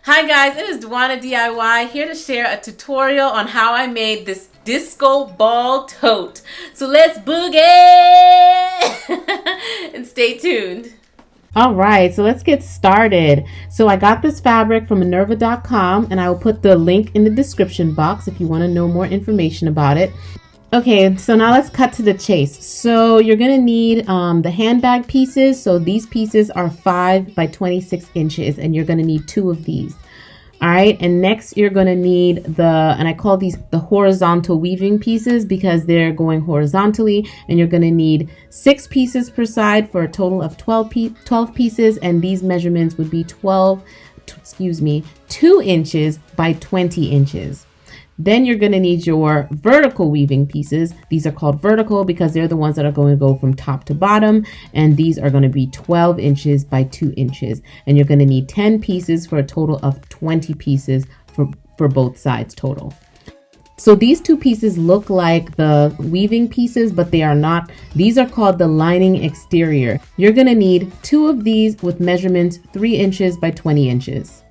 Hi guys, it is Dwana DIY here to share a tutorial on how I made this disco ball tote. So let's boogie and stay tuned. All right, so let's get started. So I got this fabric from Minerva.com and I will put the link in the description box if you want to know more information about it. Okay, so now let's cut to the chase. So you're gonna need the handbag pieces. So these pieces are 5 by 26 inches and you're gonna need 2 of these. All right, and next you're gonna need and I call these the horizontal weaving pieces because they're going horizontally, and you're gonna need 6 pieces per side for a total of 12 pieces, and these measurements would be 2 inches by 20 inches. Then you're going to need your vertical weaving pieces. These are called vertical because they're the ones that are going to go from top to bottom. And these are going to be 12 inches by 2 inches. And you're going to need 10 pieces for a total of 20 pieces for both sides total. So these 2 pieces look like the weaving pieces, but they are not. These are called the lining exterior. You're going to need 2 of these with measurements 3 inches by 20 inches.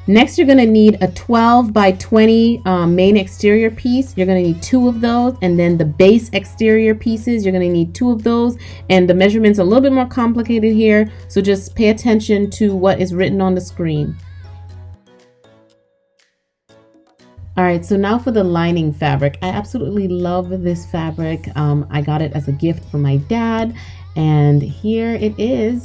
Next, you're going to need a 12 by 20 main exterior piece. You're going to need 2 of those. And then the base exterior pieces, you're going to need 2 of those. And the measurements are a little bit more complicated here. So just pay attention to what is written on the screen. All right, so now for the lining fabric. I absolutely love this fabric. I got it as a gift from my dad. And here it is.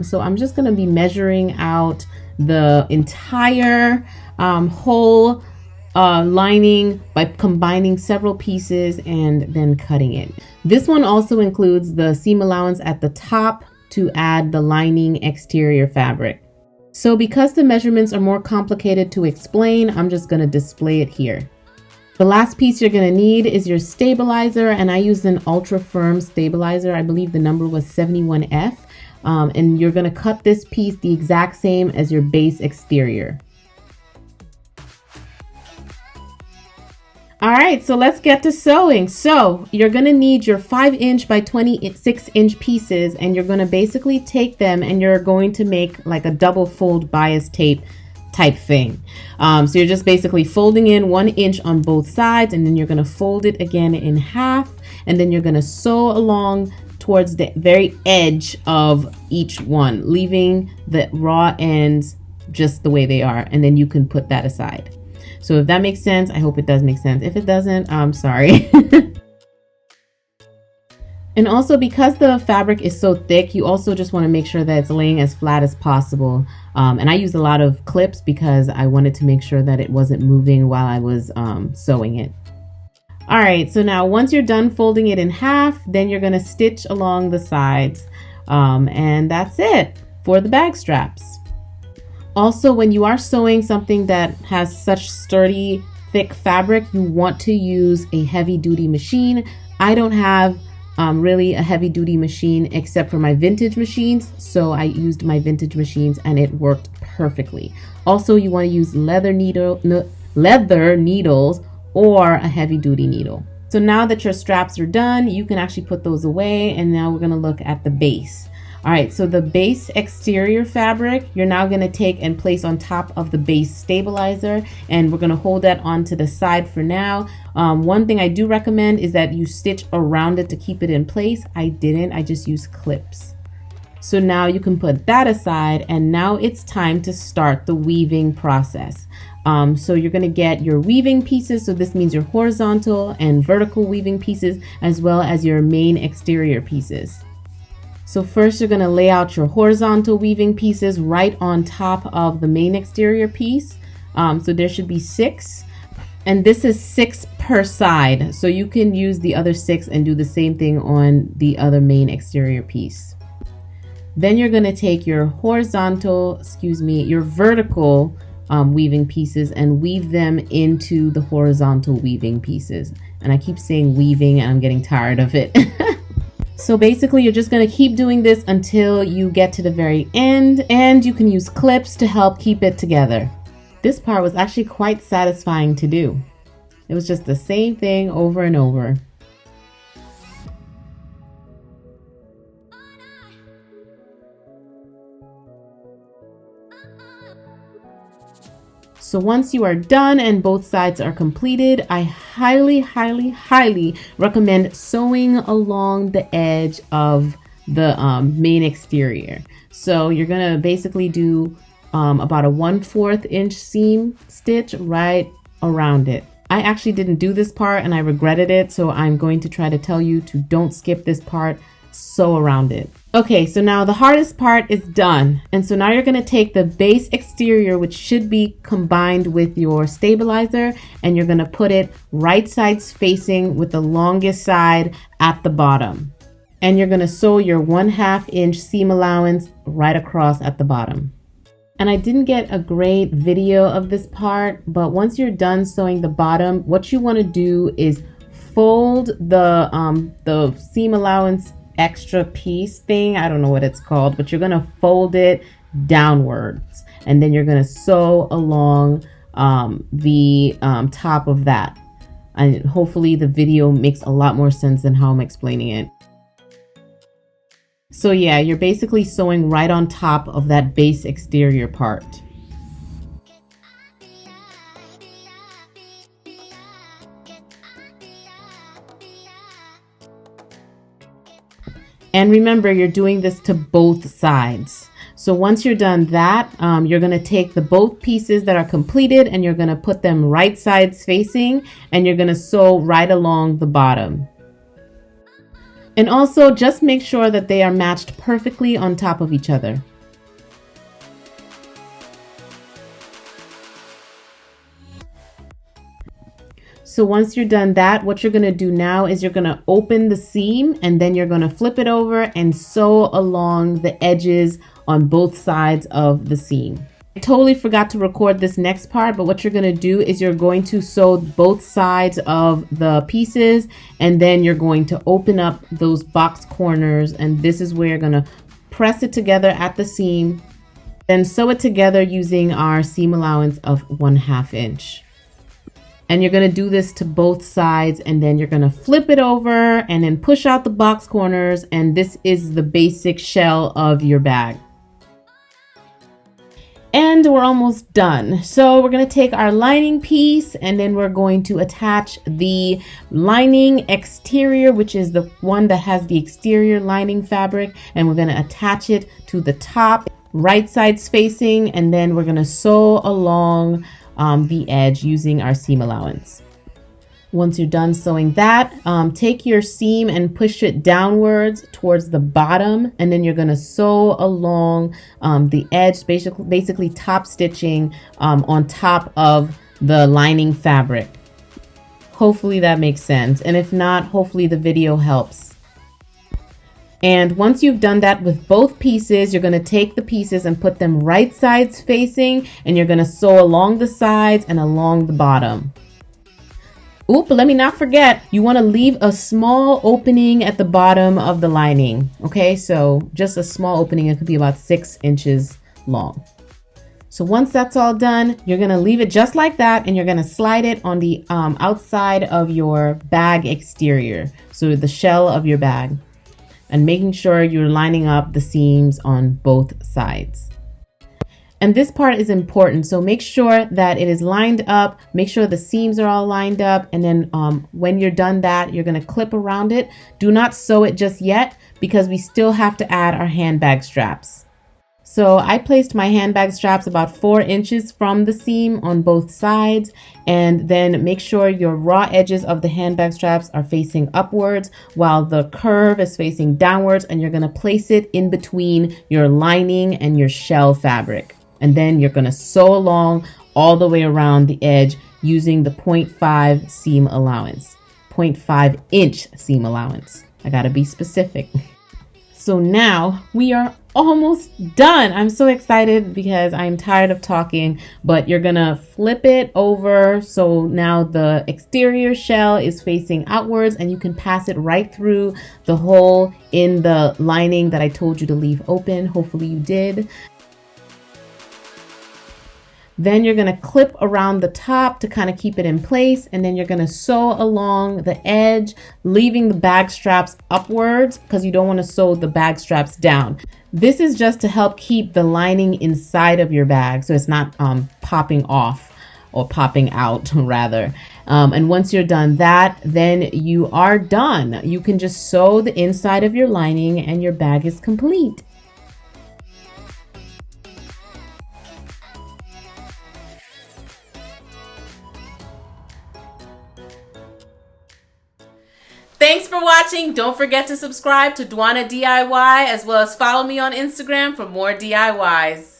So I'm just going to be measuring out the entire whole lining by combining several pieces and then cutting it. This one also includes the seam allowance at the top to add the lining exterior fabric. So because the measurements are more complicated to explain, I'm just going to display it here. The last piece you're going to need is your stabilizer, and I used an ultra firm stabilizer. I believe the number was 71F. And you're going to cut this piece the exact same as your base exterior. All right, so let's get to sewing. So you're going to need your 5-inch by 26-inch pieces, and you're going to basically take them and you're going to make like a double fold bias tape type thing. So you're just basically folding in 1 inch on both sides, and then you're going to fold it again in half, and then you're going to sew along towards the very edge of each one, leaving the raw ends just the way they are, and then you can put that aside. So if that makes sense, I hope it does make sense. If it doesn't, I'm sorry. And also, because the fabric is so thick, you also just want to make sure that it's laying as flat as possible. And I used a lot of clips because I wanted to make sure that it wasn't moving while I was sewing it. All right, so now once you're done folding it in half, then you're going to stitch along the sides. And that's it for the bag straps. Also, when you are sewing something that has such sturdy, thick fabric, you want to use a heavy duty machine. I don't have really a heavy duty machine except for my vintage machines. So I used my vintage machines and it worked perfectly. Also, you want to use leather needles or a heavy duty needle. So now that your straps are done, you can actually put those away, and now we're going to look at the base. All right, so the base exterior fabric, you're now going to take and place on top of the base stabilizer, and we're going to hold that onto the side for now. One thing I do recommend is that you stitch around it to keep it in place. I didn't, I just used clips. So now you can put that aside, and now it's time to start the weaving process. So you're going to get your weaving pieces. So this means your horizontal and vertical weaving pieces, as well as your main exterior pieces. So first you're going to lay out your horizontal weaving pieces right on top of the main exterior piece. So there should be 6. And this is 6 per side. So you can use the other 6 and do the same thing on the other main exterior piece. Then you're going to take your your vertical weaving pieces and weave them into the horizontal weaving pieces. And I keep saying weaving and I'm getting tired of it. So basically, you're just going to keep doing this until you get to the very end, and you can use clips to help keep it together. This part was actually quite satisfying to do. It was just the same thing over and over. So once you are done and both sides are completed, I highly, highly, highly recommend sewing along the edge of the main exterior. So you're gonna basically do about a 1/4 inch seam stitch right around it. I actually didn't do this part and I regretted it, so I'm going to try to tell you to don't skip this part, sew around it. Okay, so now the hardest part is done. And so now you're gonna take the base exterior, which should be combined with your stabilizer, and you're gonna put it right sides facing with the longest side at the bottom. And you're gonna sew your 1/2 inch seam allowance right across at the bottom. And I didn't get a great video of this part, but once you're done sewing the bottom, what you wanna do is fold the seam allowance extra piece thing, I don't know what it's called, but you're gonna fold it downwards, and then you're gonna sew along the top of that. And hopefully the video makes a lot more sense than how I'm explaining it. So yeah, you're basically sewing right on top of that base exterior part. And remember, you're doing this to both sides. So once you're done that, you're gonna take the both pieces that are completed and you're gonna put them right sides facing, and you're gonna sew right along the bottom. And also just make sure that they are matched perfectly on top of each other. So once you're done that, what you're gonna do now is you're gonna open the seam, and then you're gonna flip it over and sew along the edges on both sides of the seam. I totally forgot to record this next part, but what you're gonna do is you're going to sew both sides of the pieces, and then you're going to open up those box corners, and this is where you're gonna press it together at the seam, then sew it together using our seam allowance of 1/2 inch. And you're going to do this to both sides, and then you're going to flip it over and then push out the box corners, and this is the basic shell of your bag. And we're almost done. So we're going to take our lining piece, and then we're going to attach the lining exterior, which is the one that has the exterior lining fabric, and we're going to attach it to the top, right sides facing, and then we're going to sew along the edge using our seam allowance. Once you're done sewing that, take your seam and push it downwards towards the bottom, and then you're going to sew along the edge, basically top stitching on top of the lining fabric. Hopefully that makes sense, and if not, hopefully the video helps. And once you've done that with both pieces, you're going to take the pieces and put them right sides facing, and you're going to sew along the sides and along the bottom. Oop, let me not forget, you want to leave a small opening at the bottom of the lining. Okay, so just a small opening, it could be about 6 inches long. So once that's all done, you're going to leave it just like that, and you're going to slide it on the outside of your bag exterior, so the shell of your bag, and making sure you're lining up the seams on both sides. And this part is important, so make sure that it is lined up, make sure the seams are all lined up, and then when you're done that, you're going to clip around it. Do not sew it just yet, because we still have to add our handbag straps. So I placed my handbag straps about 4 inches from the seam on both sides, and then make sure your raw edges of the handbag straps are facing upwards while the curve is facing downwards, and you're going to place it in between your lining and your shell fabric. And then you're going to sew along all the way around the edge using the 0.5 seam allowance, 0.5 inch seam allowance. I got to be specific. So now we are almost done. I'm so excited because I'm tired of talking, but you're gonna flip it over. So now the exterior shell is facing outwards, and you can pass it right through the hole in the lining that I told you to leave open. Hopefully you did. Then you're going to clip around the top to kind of keep it in place, and then you're going to sew along the edge, leaving the bag straps upwards because you don't want to sew the bag straps down. This is just to help keep the lining inside of your bag so it's not popping off. or popping out rather. And once you're done that, then you are done. You can just sew the inside of your lining and your bag is complete. Thanks for watching. Don't forget to subscribe to Dwana DIY as well as follow me on Instagram for more DIYs.